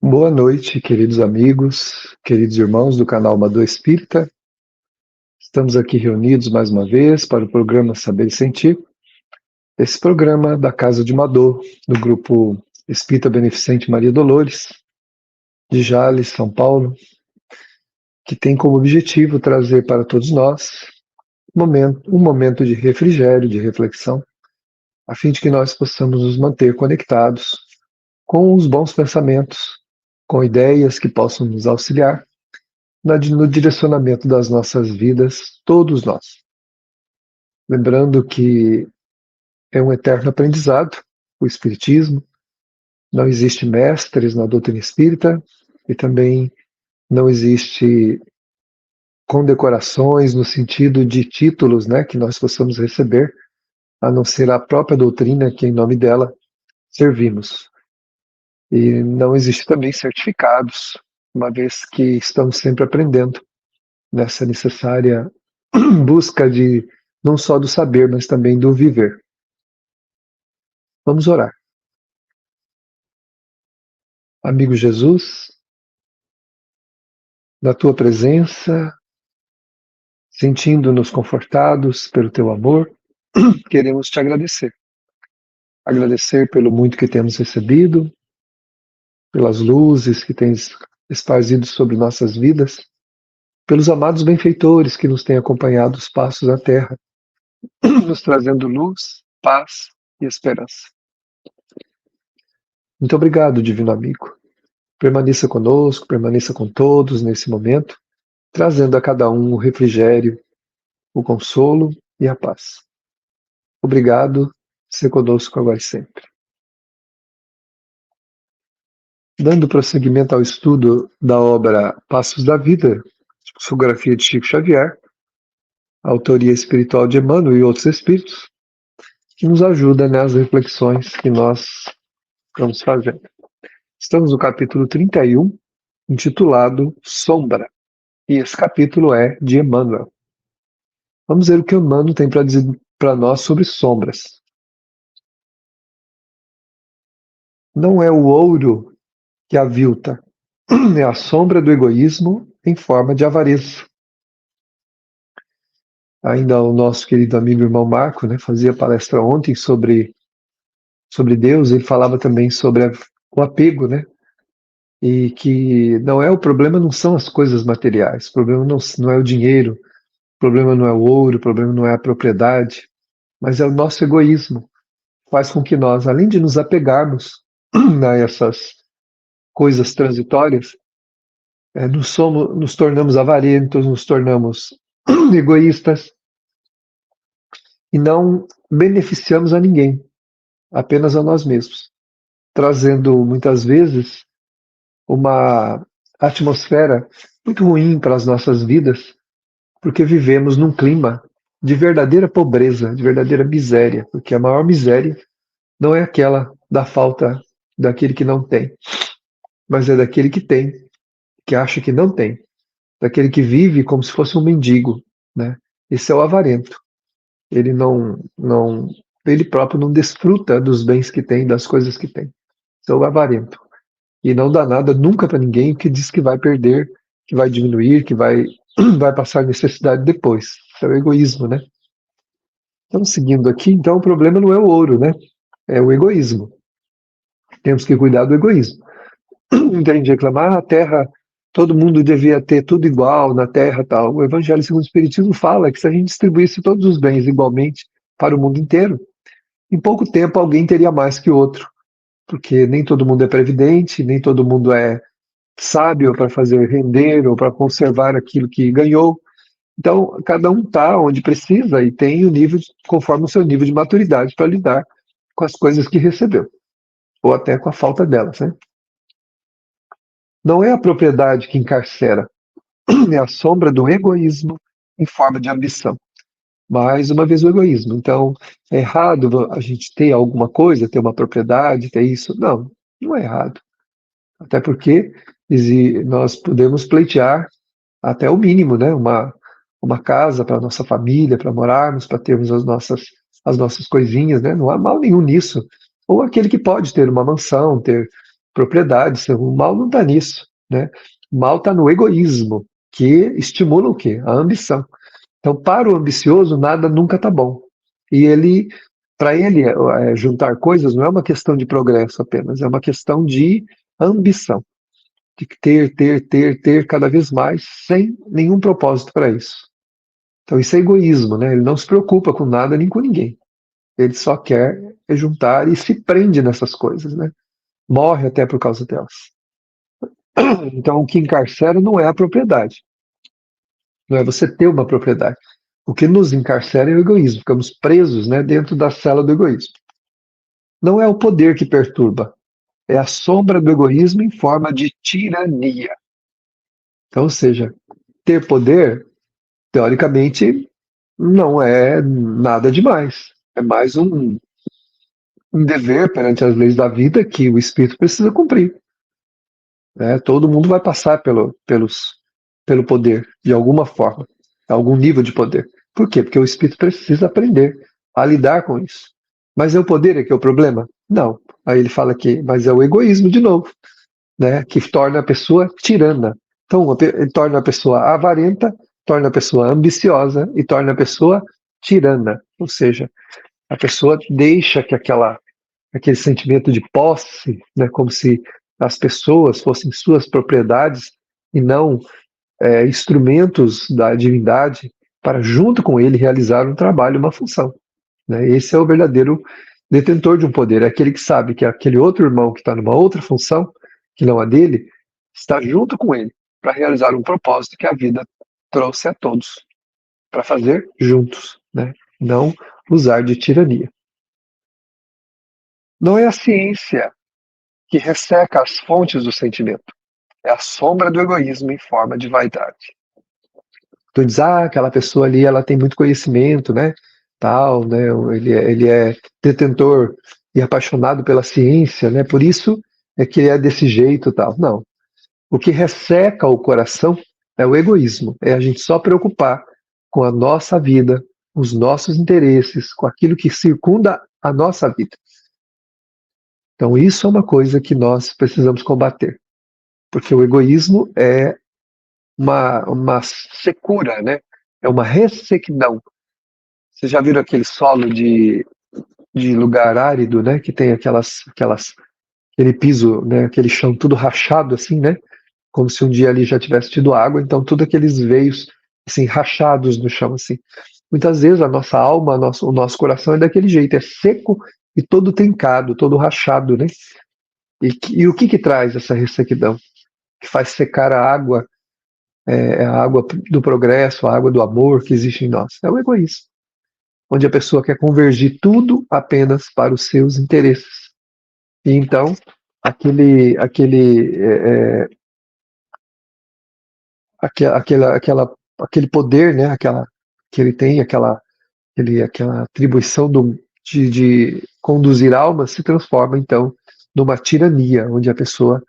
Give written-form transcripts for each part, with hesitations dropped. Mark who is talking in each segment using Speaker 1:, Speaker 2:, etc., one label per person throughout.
Speaker 1: Boa noite, queridos amigos, queridos irmãos do canal Amador Espírita. Estamos aqui reunidos mais uma vez para o programa Saber e Sentir. Esse programa da Casa de Amador, do grupo Espírita Beneficente Maria Dolores, de Jales, São Paulo, que tem como objetivo trazer para todos nós um momento de refrigério, de reflexão, a fim de que nós possamos nos manter conectados com os bons pensamentos, com ideias que possam nos auxiliar no direcionamento das nossas vidas, todos nós. Lembrando que é um eterno aprendizado, o Espiritismo, não existe mestres na doutrina espírita e também não existe condecorações no sentido de títulos, né, que nós possamos receber, a não ser a própria doutrina que em nome dela servimos. E não existe também certificados, uma vez que estamos sempre aprendendo nessa necessária busca de não só do saber, mas também do viver. Vamos orar. Amigo Jesus, na tua presença, sentindo-nos confortados pelo teu amor, queremos te agradecer. Agradecer pelo muito que temos recebido, pelas luzes que tens esparzido sobre nossas vidas, pelos amados benfeitores que nos têm acompanhado os passos da terra, nos trazendo luz, paz e esperança. Muito obrigado, divino amigo. Permaneça conosco, permaneça com todos nesse momento, trazendo a cada um o refrigério, o consolo e a paz. Obrigado, ser conosco agora e sempre. Dando prosseguimento ao estudo da obra Passos da Vida, psicografia de Chico Xavier, a autoria espiritual de Emmanuel e outros espíritos, que nos ajuda nas reflexões que nós estamos fazendo. Estamos no capítulo 31, intitulado Sombra, e esse capítulo é de Emmanuel. Vamos ver o que Emmanuel tem para dizer para nós sobre sombras. Não é o ouro que avilta, é a sombra do egoísmo em forma de avareza. Ainda o nosso querido amigo irmão Marco, né, fazia palestra ontem sobre Deus, ele falava também sobre o apego, né, e que não é o problema, não são as coisas materiais, o problema não é o dinheiro, o problema não é o ouro, o problema não é a propriedade, mas é o nosso egoísmo. Faz com que nós, além de nos apegarmos a essas coisas transitórias, nos tornamos avarentos, nos tornamos egoístas e não beneficiamos a ninguém, apenas a nós mesmos, trazendo muitas vezes uma atmosfera muito ruim para as nossas vidas, porque vivemos num clima de verdadeira pobreza, de verdadeira miséria, porque a maior miséria não é aquela da falta daquele que não tem, mas é daquele que tem, que acha que não tem, daquele que vive como se fosse um mendigo, né? Esse é o avarento. Ele ele próprio não desfruta dos bens que tem, das coisas que tem. Esse é o avarento. E não dá nada nunca para ninguém, que diz que vai perder, que vai diminuir, que vai passar necessidade depois. Isso é o egoísmo, né? Então, seguindo aqui, então o problema não é o ouro, né? É o egoísmo. Temos que cuidar do egoísmo. Muita gente reclamar, a terra, todo mundo devia ter tudo igual na terra, tal. O Evangelho segundo o Espiritismo fala que se a gente distribuísse todos os bens igualmente para o mundo inteiro, em pouco tempo alguém teria mais que o outro, porque nem todo mundo é previdente, nem todo mundo é sábio para fazer render ou para conservar aquilo que ganhou. Então, cada um está onde precisa e tem o nível, conforme o seu nível de maturidade para lidar com as coisas que recebeu, ou até com a falta delas, né? Não é a propriedade que encarcera, é a sombra do egoísmo em forma de ambição. Mais uma vez o egoísmo. Então, é errado a gente ter alguma coisa, ter uma propriedade, ter isso? Não, não é errado. Até porque nós podemos pleitear até o mínimo, né? Uma casa para a nossa família, para morarmos, para termos as nossas coisinhas, né? Não há mal nenhum nisso. Ou aquele que pode ter uma mansão, ter propriedades. O mal não está nisso, né? O mal está no egoísmo, que estimula o quê? A ambição. Então, para o ambicioso, nada nunca está bom. E para ele, juntar coisas não é uma questão de progresso apenas, é uma questão de ambição, de ter cada vez mais, sem nenhum propósito para isso. Então, isso é egoísmo, né? Ele não se preocupa com nada nem com ninguém. Ele só quer juntar e se prende nessas coisas, né? Morre até por causa delas. Então, o que encarcera não é a propriedade, não é você ter uma propriedade. O que nos encarcera é o egoísmo, ficamos presos, né, dentro da cela do egoísmo. Não é o poder que perturba, é a sombra do egoísmo em forma de tirania. Então, ou seja, ter poder, teoricamente, não é nada demais. É mais um dever perante as leis da vida que o espírito precisa cumprir. Né? Todo mundo vai passar pelo poder, de alguma forma, algum nível de poder. Por quê? Porque o espírito precisa aprender a lidar com isso. Mas é o poder que é o problema? Não. Aí ele fala que, mas é o egoísmo de novo, né? Que torna a pessoa tirana. Então, ele torna a pessoa avarenta, torna a pessoa ambiciosa e torna a pessoa tirana. Ou seja, a pessoa deixa que aquele sentimento de posse, né, como se as pessoas fossem suas propriedades e não instrumentos da divindade para, junto com ele, realizar um trabalho, uma função. Né? Esse é o verdadeiro detentor de um poder, é aquele que sabe que aquele outro irmão que está numa outra função, que não a dele, está junto com ele para realizar um propósito que a vida trouxe a todos, para fazer juntos, né? Não usar de tirania. Não é a ciência que resseca as fontes do sentimento. É a sombra do egoísmo em forma de vaidade. Tu diz, aquela pessoa ali, ela tem muito conhecimento, né? Tal, né? Ele é detentor e apaixonado pela ciência, né? Por isso é que ele é desse jeito, tal. Não. O que resseca o coração é o egoísmo. É a gente só preocupar com a nossa vida, os nossos interesses, com aquilo que circunda a nossa vida. Então, isso é uma coisa que nós precisamos combater. Porque o egoísmo é uma secura, né? É uma ressequidão. Vocês já viram aquele solo de lugar árido, né? Que tem aquele piso, né? Aquele chão tudo rachado assim, né? Como se um dia ali já tivesse tido água, então tudo aqueles veios assim rachados no chão assim. Muitas vezes a nossa alma, o nosso coração é daquele jeito, é seco e todo trincado, todo rachado, né? E o que traz essa ressequidão? Que faz secar a água, é a água do progresso, a água do amor que existe em nós. É o egoísmo, onde a pessoa quer convergir tudo apenas para os seus interesses. E então, aquele, aquele, é, é, aquele poder, né, que ele tem, aquela atribuição de conduzir almas, se transforma, então, numa tirania, onde a pessoa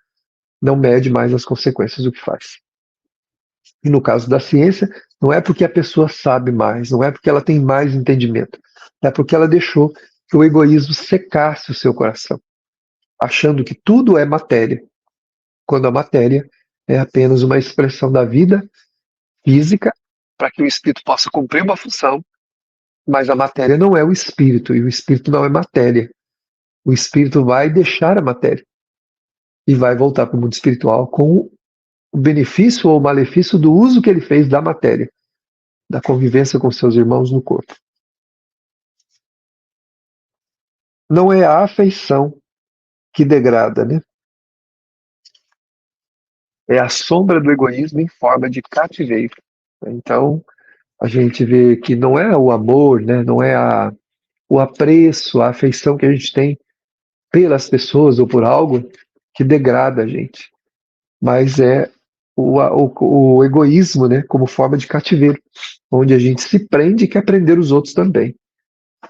Speaker 1: não mede mais as consequências do que faz. E no caso da ciência, não é porque a pessoa sabe mais, não é porque ela tem mais entendimento, é porque ela deixou que o egoísmo secasse o seu coração, achando que tudo é matéria, quando a matéria é apenas uma expressão da vida física para que o espírito possa cumprir uma função, mas a matéria não é o espírito, e o espírito não é matéria. O espírito vai deixar a matéria e vai voltar para o mundo espiritual com o benefício ou o malefício do uso que ele fez da matéria, da convivência com seus irmãos no corpo. Não é a afeição que degrada, né? É a sombra do egoísmo em forma de cativeiro. Então, a gente vê que não é o amor, né? Não é o apreço, a afeição que a gente tem pelas pessoas ou por algo que degrada a gente, mas é o egoísmo, né? Como forma de cativeiro, onde a gente se prende e quer prender os outros também.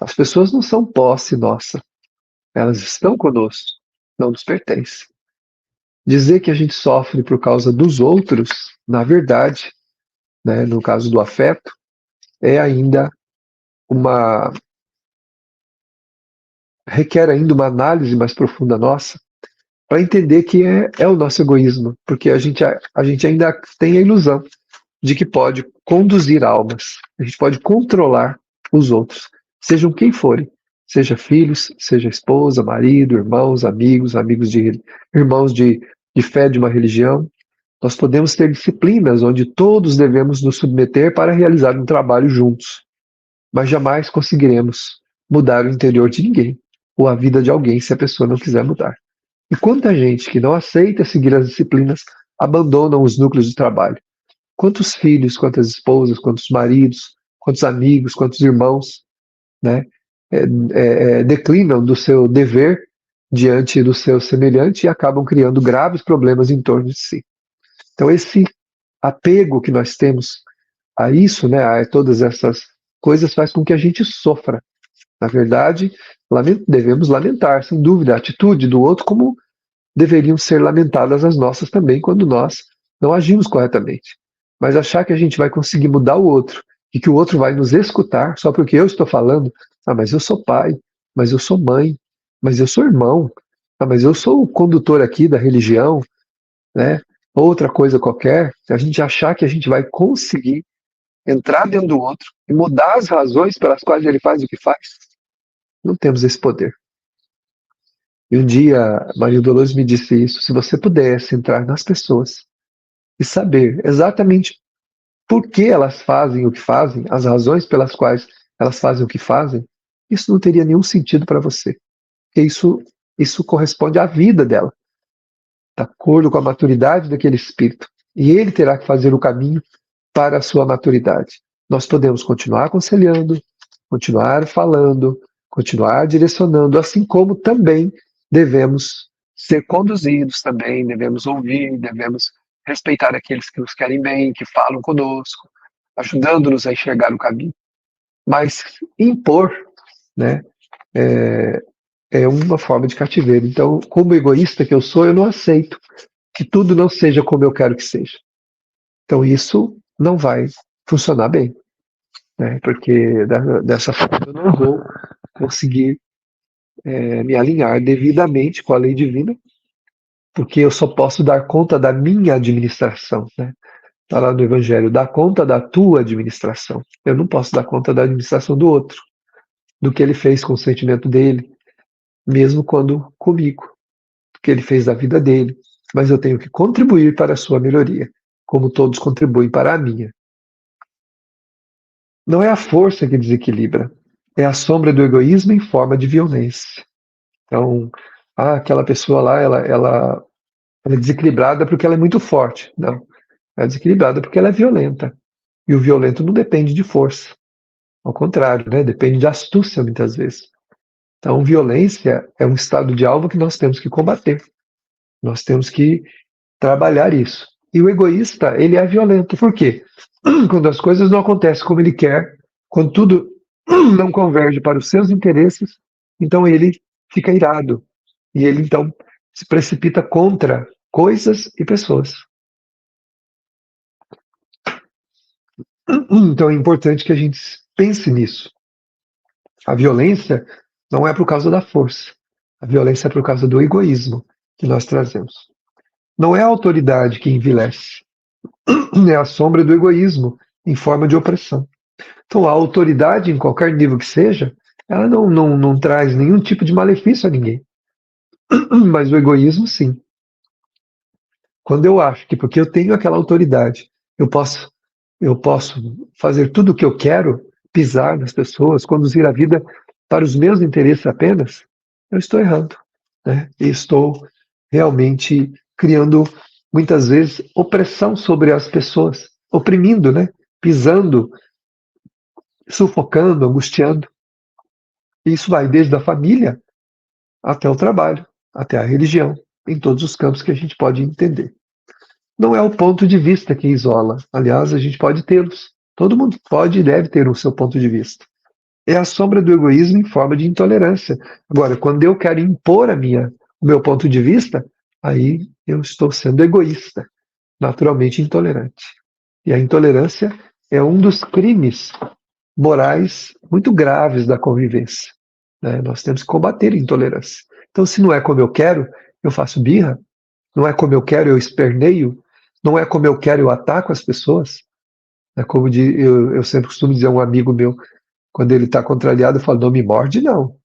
Speaker 1: As pessoas não são posse nossa, elas estão conosco, não nos pertencem. Dizer que a gente sofre por causa dos outros, na verdade, né, no caso do afeto, é ainda uma requer ainda uma análise mais profunda nossa para entender que é o nosso egoísmo, porque a gente ainda tem a ilusão de que pode conduzir almas, a gente pode controlar os outros, sejam quem forem, seja filhos, seja esposa, marido, irmãos, irmãos de fé de uma religião. Nós podemos ter disciplinas onde todos devemos nos submeter para realizar um trabalho juntos, mas jamais conseguiremos mudar o interior de ninguém ou a vida de alguém se a pessoa não quiser mudar. E quanta gente que não aceita seguir as disciplinas abandonam os núcleos de trabalho. Quantos filhos, quantas esposas, quantos maridos, quantos amigos, quantos irmãos, né, declinam do seu dever diante do seu semelhante e acabam criando graves problemas em torno de si. Então esse apego que nós temos a isso, né, a todas essas coisas, faz com que a gente sofra. Na verdade, devemos lamentar, sem dúvida, a atitude do outro, como deveriam ser lamentadas as nossas também, quando nós não agimos corretamente. Mas achar que a gente vai conseguir mudar o outro e que o outro vai nos escutar só porque eu estou falando, mas eu sou pai, mas eu sou mãe, mas eu sou irmão, mas eu sou o condutor aqui da religião, né? Outra coisa qualquer, a gente achar que a gente vai conseguir entrar dentro do outro e mudar as razões pelas quais ele faz o que faz, não temos esse poder. E um dia, Maria Dolores me disse isso: se você pudesse entrar nas pessoas e saber exatamente por que elas fazem o que fazem, as razões pelas quais elas fazem o que fazem, isso não teria nenhum sentido para você. Porque isso corresponde à vida dela, de acordo com a maturidade daquele espírito. E ele terá que fazer o caminho para a sua maturidade. Nós podemos continuar aconselhando, continuar falando, continuar direcionando, assim como também devemos ser conduzidos também, devemos ouvir, devemos respeitar aqueles que nos querem bem, que falam conosco, ajudando-nos a enxergar o caminho. Mas impor, né, é uma forma de cativeiro. Então, como egoísta que eu sou, eu não aceito que tudo não seja como eu quero que seja. Então, isso não vai funcionar bem, né, porque dessa forma eu não vou conseguir me alinhar devidamente com a lei divina, porque eu só posso dar conta da minha administração, né? Está lá no Evangelho, dá conta da tua administração. Eu não posso dar conta da administração do outro, do que ele fez com o sentimento dele, mesmo quando comigo, do que ele fez da vida dele. Mas eu tenho que contribuir para a sua melhoria, como todos contribuem para a minha. Não é a força que desequilibra, é a sombra do egoísmo em forma de violência. Então, aquela pessoa lá, ela é desequilibrada porque ela é muito forte. Não, ela é desequilibrada porque ela é violenta. E o violento não depende de força. Ao contrário, né? Depende de astúcia, muitas vezes. Então, violência é um estado de alma que nós temos que combater. Nós temos que trabalhar isso. E o egoísta, ele é violento. Por quê? Quando as coisas não acontecem como ele quer, quando tudo não converge para os seus interesses, então ele fica irado. E ele, então, se precipita contra coisas e pessoas. Então é importante que a gente pense nisso. A violência não é por causa da força. A violência é por causa do egoísmo que nós trazemos. Não é a autoridade que envilece. É a sombra do egoísmo em forma de opressão. Então a autoridade, em qualquer nível que seja, ela não traz nenhum tipo de malefício a ninguém. Mas o egoísmo, sim. Quando eu acho que porque eu tenho aquela autoridade, eu posso fazer tudo o que eu quero, pisar nas pessoas, conduzir a vida para os meus interesses apenas, eu estou errando, né? E estou realmente criando, muitas vezes, opressão sobre as pessoas, oprimindo, né? Pisando, sufocando, angustiando. E isso vai desde a família até o trabalho, até a religião, em todos os campos que a gente pode entender. Não é o ponto de vista que isola. Aliás, a gente pode tê-los. Todo mundo pode e deve ter o seu ponto de vista. É a sombra do egoísmo em forma de intolerância. Agora, quando eu quero impor o meu ponto de vista, aí eu estou sendo egoísta, naturalmente intolerante. E a intolerância é um dos crimes morais muito graves da convivência, né? Nós temos que combater a intolerância. Então, se não é como eu quero, eu faço birra, não é como eu quero, eu esperneio, não é como eu quero, eu ataco as pessoas. É como eu sempre costumo dizer a um amigo meu, quando ele está contrariado, eu falo, não me morde, não.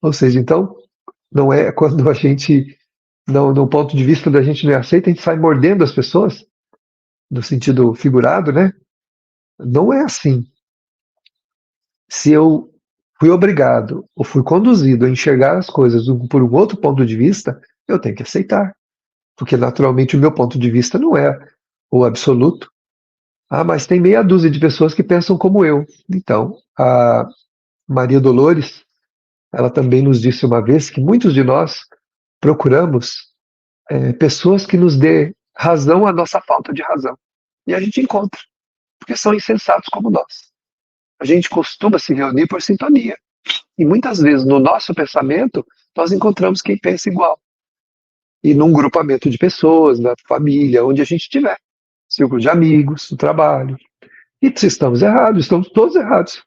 Speaker 1: Ou seja, então, não é quando a gente, não, no ponto de vista da gente não aceita, a gente sai mordendo as pessoas, no sentido figurado, né? Não é assim. Se eu fui obrigado ou fui conduzido a enxergar as coisas por um outro ponto de vista, eu tenho que aceitar. Porque naturalmente o meu ponto de vista não é o absoluto. Ah, mas tem meia dúzia de pessoas que pensam como eu. Então, a Maria Dolores, ela também nos disse uma vez que muitos de nós procuramos pessoas que nos dê razão à nossa falta de razão. E a gente encontra, porque são insensatos como nós. A gente costuma se reunir por sintonia. E muitas vezes no nosso pensamento, nós encontramos quem pensa igual. E num grupamento de pessoas, na família, onde a gente estiver. Círculo de amigos, no trabalho. E se estamos errados, estamos todos errados.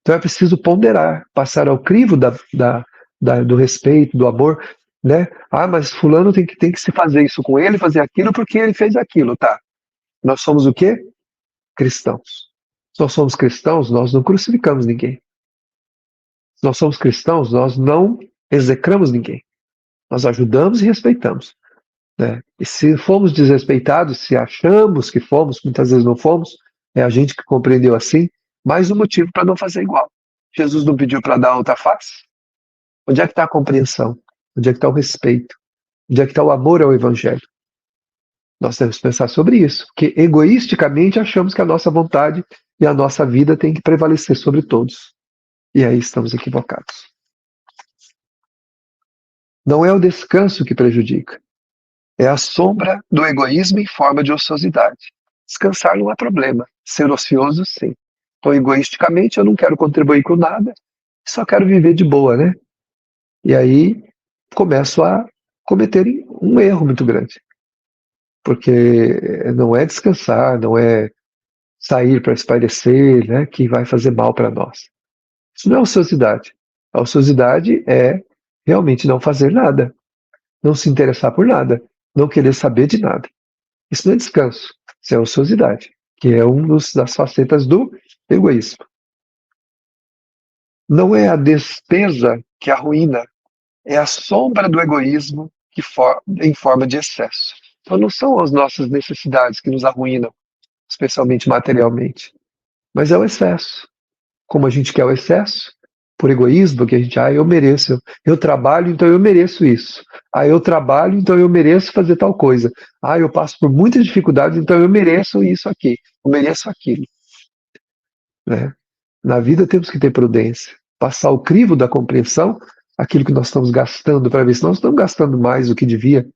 Speaker 1: Então é preciso ponderar, passar ao crivo do respeito, do amor, né? Ah, mas fulano tem que se fazer isso com ele, fazer aquilo porque ele fez aquilo, tá? Nós somos o quê? Cristãos. Se nós somos cristãos, nós não crucificamos ninguém. Se nós somos cristãos, nós não execramos ninguém. Nós ajudamos e respeitamos, né? E se fomos desrespeitados, se achamos que fomos, muitas vezes não fomos, é a gente que compreendeu assim, mais um motivo para não fazer igual. Jesus não pediu para dar outra face? Onde é que está a compreensão? Onde é que está o respeito? Onde é que está o amor ao Evangelho? Nós temos que pensar sobre isso, porque egoisticamente achamos que a nossa vontade e a nossa vida tem que prevalecer sobre todos. E aí estamos equivocados. Não é o descanso que prejudica, é a sombra do egoísmo em forma de ociosidade. Descansar não é problema, ser ocioso sim. Então, egoisticamente, eu não quero contribuir com nada, só quero viver de boa, né? E aí começo a cometer um erro muito grande. Porque não é descansar, não é sair para espairecer, né, que vai fazer mal para nós. Isso não é ociosidade. A ociosidade é realmente não fazer nada, não se interessar por nada, não querer saber de nada. Isso não é descanso, isso é ociosidade, que é uma das facetas do egoísmo. Não é a despesa que arruína, é a sombra do egoísmo em forma de excesso. Então não são as nossas necessidades que nos arruinam, especialmente materialmente, mas é o excesso. Como a gente quer o excesso, por egoísmo, que a gente, eu mereço, eu trabalho, então eu mereço isso. Eu trabalho, então eu mereço fazer tal coisa. Eu passo por muitas dificuldades, então eu mereço isso aqui, eu mereço aquilo. Né? Na vida temos que ter prudência, passar o crivo da compreensão, aquilo que nós estamos gastando, para ver se nós estamos gastando mais do que devia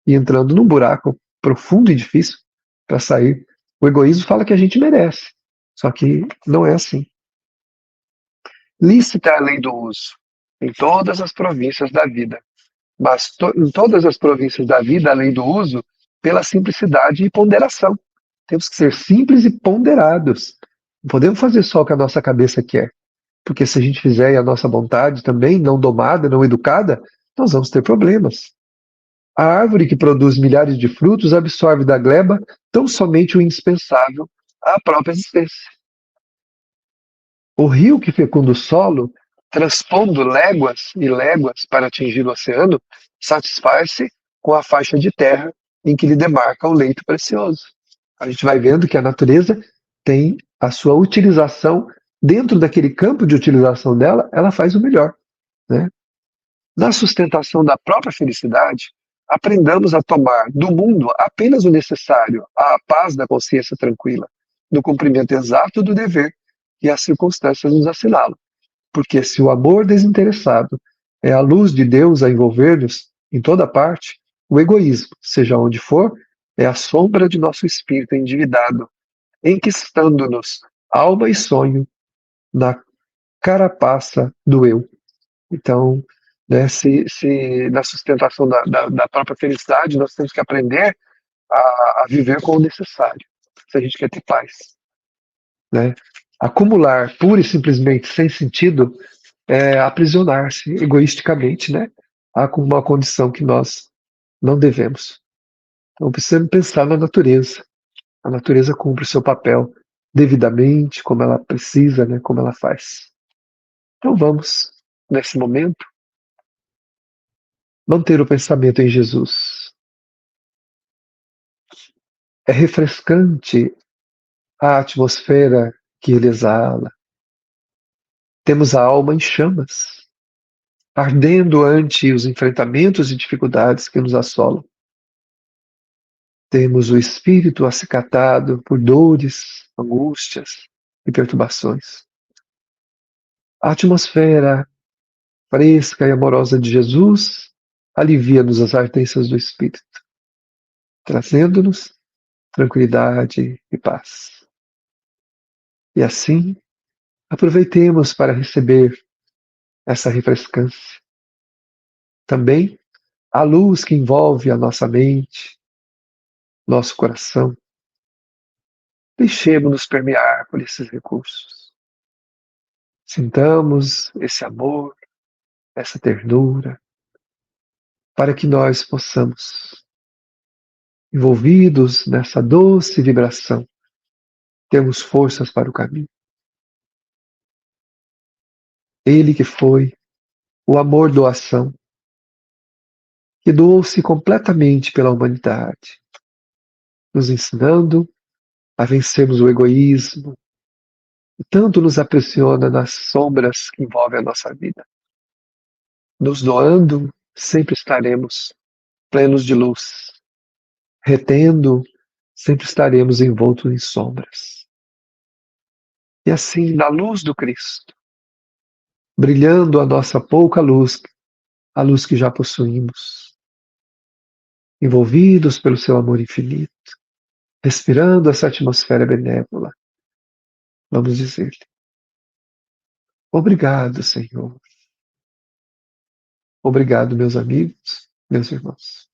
Speaker 1: e entrando num buraco profundo e difícil para sair. O egoísmo fala que a gente merece, só que não é assim. Lícita é a lei do uso em todas as províncias da vida, mas em todas as províncias da vida a lei do uso pela simplicidade e ponderação. Temos que ser simples e ponderados. Não podemos fazer só o que a nossa cabeça quer, porque se a gente fizer a nossa vontade também, não domada, não educada, nós vamos ter problemas. A árvore que produz milhares de frutos absorve da gleba tão somente o indispensável à própria existência. O rio que fecunda o solo, transpondo léguas e léguas para atingir o oceano, satisfaz-se com a faixa de terra em que lhe demarca o leito precioso. A gente vai vendo que a natureza tem a sua utilização, dentro daquele campo de utilização dela, ela faz o melhor, né? Na sustentação da própria felicidade, aprendamos a tomar do mundo apenas o necessário, a paz da consciência tranquila, no cumprimento exato do dever que as circunstâncias nos assinalam. Porque se o amor desinteressado é a luz de Deus a envolver-nos em toda parte, o egoísmo, seja onde for, é a sombra de nosso espírito endividado, enquistando-nos alma e sonho na carapaça do eu. Então, né, se na sustentação da própria felicidade, nós temos que aprender a viver com o necessário, se a gente quer ter paz. Né? Acumular pura e simplesmente sem sentido é aprisionar-se egoisticamente, né, a uma condição que nós Não devemos. Então precisamos pensar na natureza. A natureza cumpre o seu papel devidamente, como ela precisa, né, como ela faz. Então vamos, nesse momento, manter o pensamento em Jesus. É refrescante a atmosfera que ele exala. Temos a alma em chamas, ardendo ante os enfrentamentos e dificuldades que nos assolam. Temos o espírito acicatado por dores, angústias e perturbações. A atmosfera fresca e amorosa de Jesus alivia-nos as ardências do espírito, trazendo-nos tranquilidade e paz. E assim, aproveitemos para receber essa refrescância. Também a luz que envolve a nossa mente, nosso coração. Deixemos-nos permear por esses recursos. Sintamos esse amor, essa ternura, para que nós possamos, envolvidos nessa doce vibração, termos forças para o caminho. Ele que foi o amor doação, que doou-se completamente pela humanidade, nos ensinando a vencermos o egoísmo, e tanto nos aprisiona nas sombras que envolvem a nossa vida. Nos doando, sempre estaremos plenos de luz. Retendo, sempre estaremos envoltos em sombras. E assim, na luz do Cristo, brilhando a nossa pouca luz, a luz que já possuímos, envolvidos pelo seu amor infinito, respirando essa atmosfera benévola, vamos dizer-lhe: obrigado, Senhor. Obrigado, meus amigos, meus irmãos.